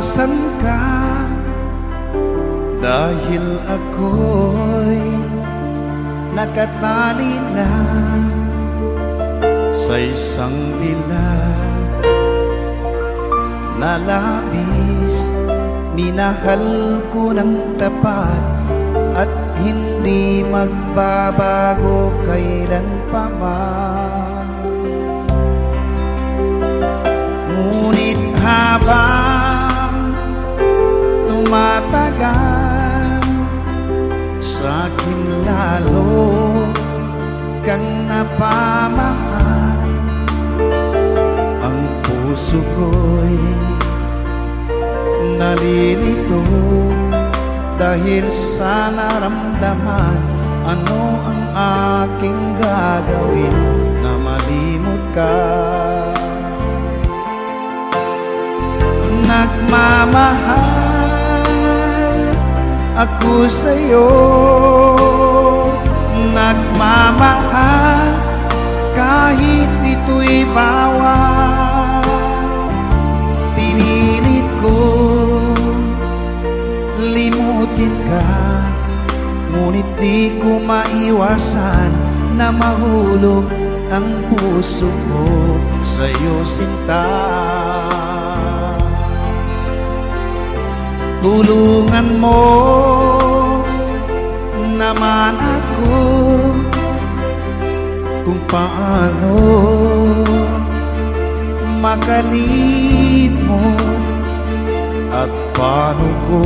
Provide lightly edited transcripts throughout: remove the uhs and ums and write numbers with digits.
iwasan ka, dahil ako'y nakatali na sa isang ilag na labis. Minahal ko ng tapat at hindi magbabago kailan pa man. Ngunit habang tumatagal, sa'kin lalo kang napamahal. Ang puso ko'y nalilito dahil sa naramdaman. Ano ang aking gagawin na malimot ka? Nagmamahal ako sa'yo, nagmamahal kahit ito'y bawal. Pinilit kong limutin ka, ngunit di ko maiwasan na mahulog ang puso ko sa'yo, sinta. Tulungan mo naman ako kung paano makalimot at paano ko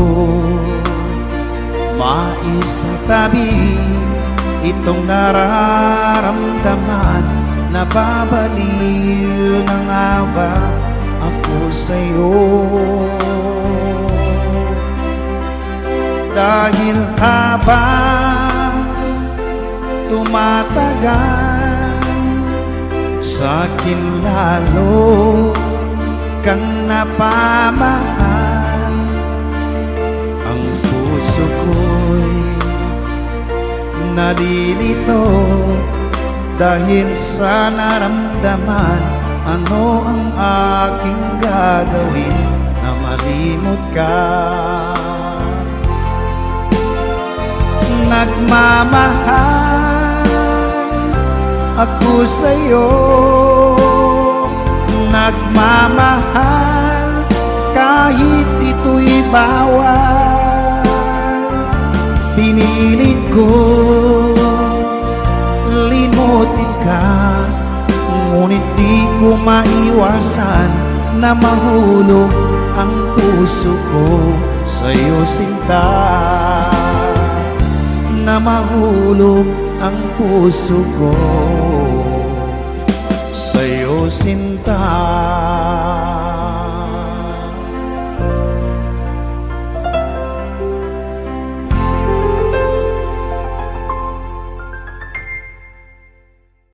maisatabi itong nararamdaman. Nababaliw na nga ba ako sa'yo? Dahil habang tumatagal, sa'kin lalo kang napamahal. Ang puso ko'y nalilito dahil sa naramdaman. Ano ang aking gagawin na malimot ka? Nagmamahal ako sa'yo, nagmamahal kahit ito'y bawal. Pinilit ko limutin ka, ngunit di ko maiwasan na mahulog ang puso ko sa'yo, sinta. Na mahulog ang puso ko sa'yo, sinta.